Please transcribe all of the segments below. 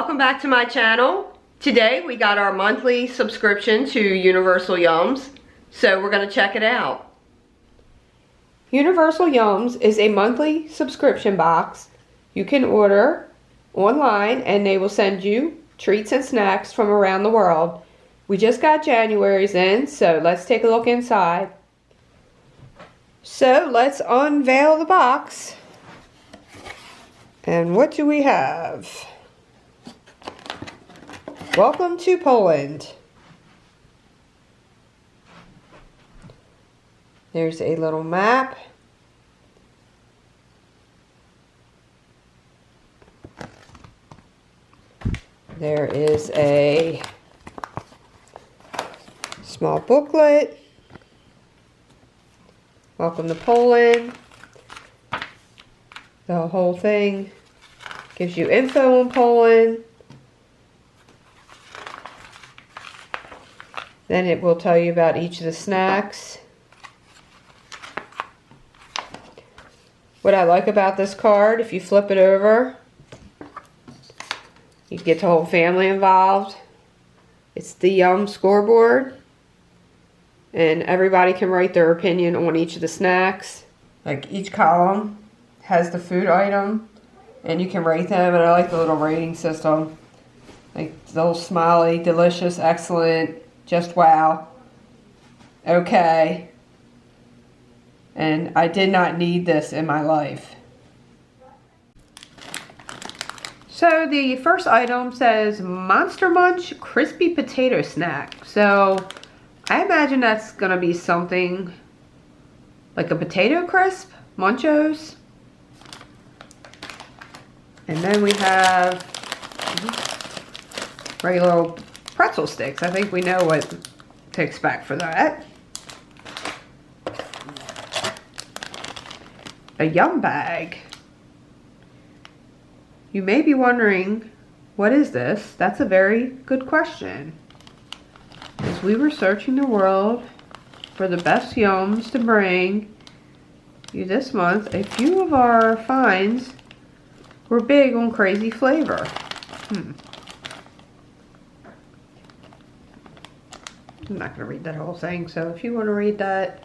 welcome back to my channel. Today we got our monthly subscription to Universal Yums, so we're going to check it out. Universal Yums is a monthly subscription box you can order online and they will send you treats and snacks from around the world. We just got January's in, so let's take a look inside. So let's unveil the box. And what do we have? Welcome to Poland. There's a little map. There is a small booklet. Welcome to Poland. The whole thing gives you info on Poland. Then it will tell you about each of the snacks. What I like about this card, if you flip it over, you get the whole family involved. It's the Yum scoreboard. And everybody can write their opinion on each of the snacks. Like each column has the food item. And you can rate them. And I like the little rating system. Like the little smiley, delicious, excellent, just wow, okay, and I did not need this in my life. So the first item says Monster Munch Crispy Potato Snack. So I imagine that's gonna be something like a potato crisp, Munchos. And then we have regular pretzel sticks. I think we know what to expect for that. A Yum bag. You may be wondering, what is this? That's a very good question. As we were searching the world for the best Yums to bring you this month, a few of our finds were big on crazy flavor. I'm not going to read that whole thing, so if you want to read that,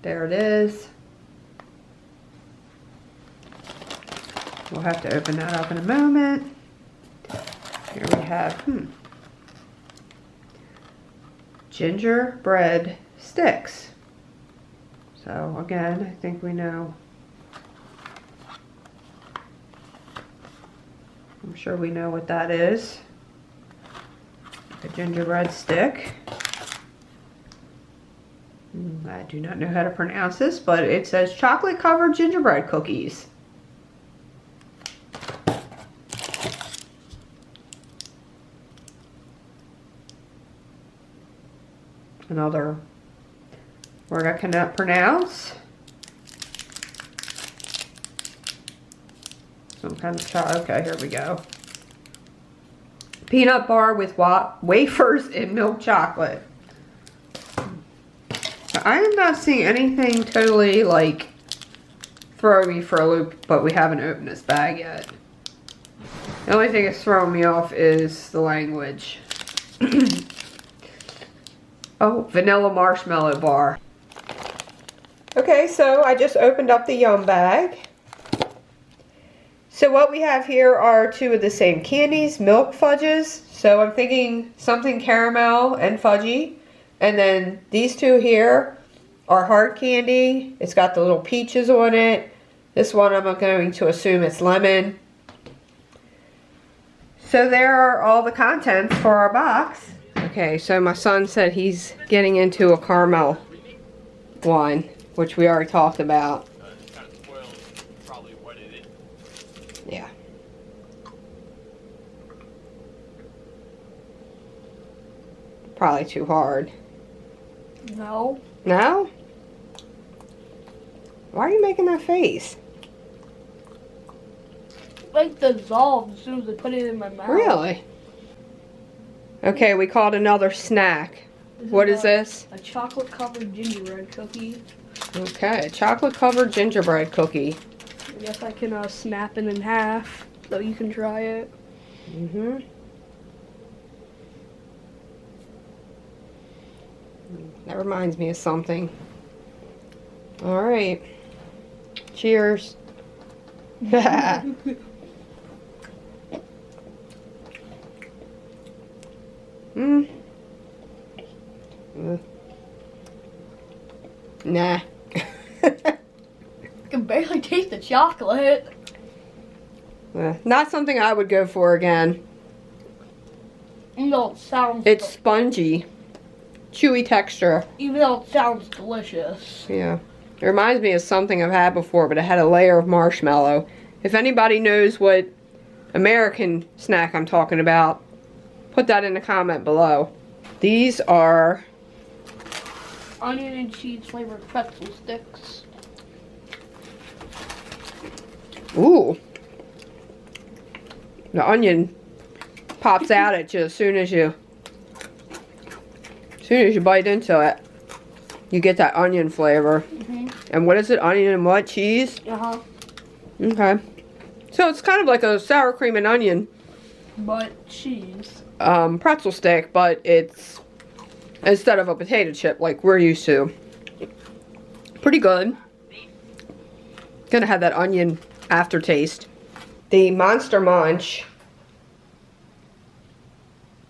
there it is. We'll have to open that up in a moment. Here we have gingerbread sticks. So again, I think we know. I'm sure we know what that is. A gingerbread stick. I do not know how to pronounce this, but it says chocolate covered gingerbread cookies. Another word I cannot pronounce. Some kind of chocolate. Okay, here we go. Peanut bar with wafers and milk chocolate. I am not seeing anything totally like throw me for a loop, but we haven't opened this bag yet. The only thing that's throwing me off is the language. Oh, vanilla marshmallow bar. Okay, so I just opened up the Yum bag. So what we have here are two of the same candies, milk fudges. So I'm thinking something caramel and fudgy. And then these two here are hard candy. It's got the little peaches on it. This one I'm going to assume it's lemon. So there are all the contents for our box. Okay, so my son said he's getting into a caramel one, which we already talked about. Yeah. Probably too hard. No. No? Why are you making that face? Like dissolved as soon as I put it in my mouth. Really? Okay, we called another snack. What is this? A chocolate covered gingerbread cookie. Okay, chocolate covered gingerbread cookie. I guess I can snap it in half so you can try it. Mm-hmm. That reminds me of something. All right. Cheers. Mm. Nah. I can barely taste the chocolate. Not something I would go for again. Even though it sounds It's spongy. Chewy texture. even though it sounds delicious. Yeah. It reminds me of something I've had before, but it had a layer of marshmallow. If anybody knows what American snack I'm talking about, put that in the comment below. These are Onion and cheese flavored pretzel sticks. ooh. The onion pops out at you as soon as you bite into it. You get that onion flavor. And what is it? Onion and what? Cheese? Uh-huh. Okay. So it's kind of like a sour cream and onion But cheese. pretzel stick, but it's instead of a potato chip like we're used to. Pretty good. Gonna have that onion aftertaste. The Monster Munch,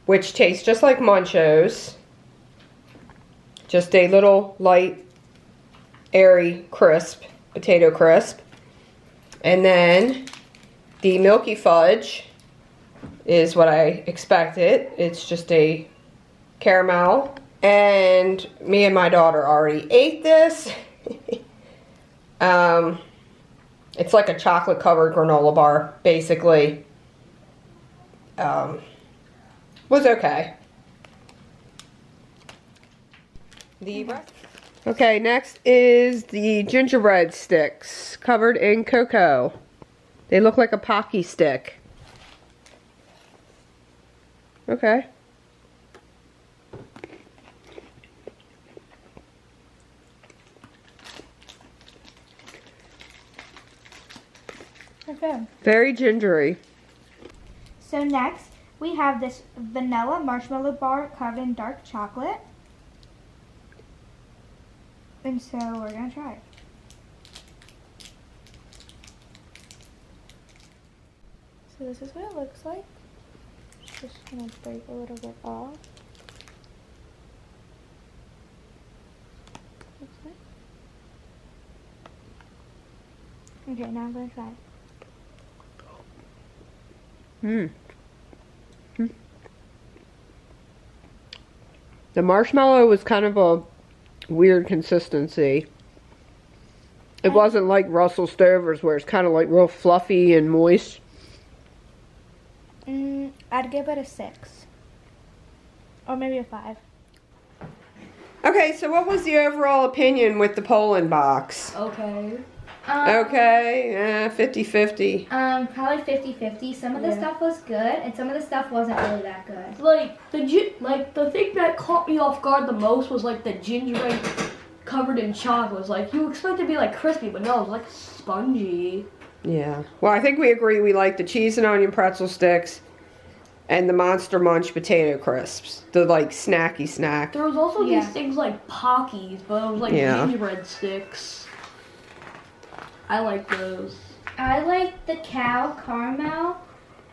which tastes just like Munchos. Just a little light, airy, crisp, potato crisp. And then the Milky Fudge is what I expected. It's just a caramel. And me and my daughter already ate this. It's like a chocolate covered granola bar, basically. Was okay. Okay, next is the gingerbread sticks covered in cocoa. They look like a Pocky stick. Okay. Okay. Very gingery. So next, we have this vanilla marshmallow bar covered in dark chocolate. And so we're gonna try it. So this is what it looks like. Just gonna break a little bit off. Okay, now I'm gonna try it. The marshmallow was kind of a weird consistency. It wasn't like Russell Stover's where it's kind of like real fluffy and moist. I'd give it a 6. Or maybe a 5. Okay, so what was the overall opinion with the Poland box? Okay. Okay, 50-50. Probably 50-50. Some of the stuff was good, and some of the stuff wasn't really that good. Like the thing that caught me off guard the most was like the gingerbread covered in chocolate. It was like you expect it to be like crispy, but no, it was like spongy. Yeah. Well, I think we agree we like the cheese and onion pretzel sticks and the Monster Munch potato crisps. The like snacky snack. There was also these things like Pockies, but it was like gingerbread sticks. I like those. I like the cow caramel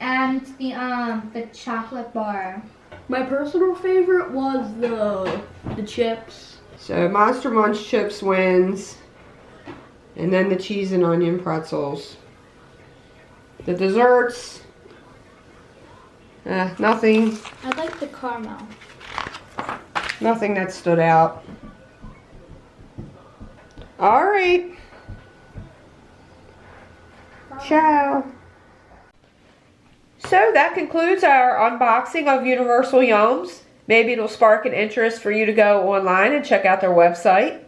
and the chocolate bar. My personal favorite was the chips. So Monster Munch chips wins. And then the cheese and onion pretzels. The desserts. Nothing. I like the caramel. Nothing that stood out. Alright. Ciao. So that concludes our unboxing of Universal Yums. Maybe it'll spark an interest for you to go online and check out their website.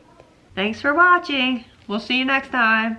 Thanks for watching. We'll see you next time.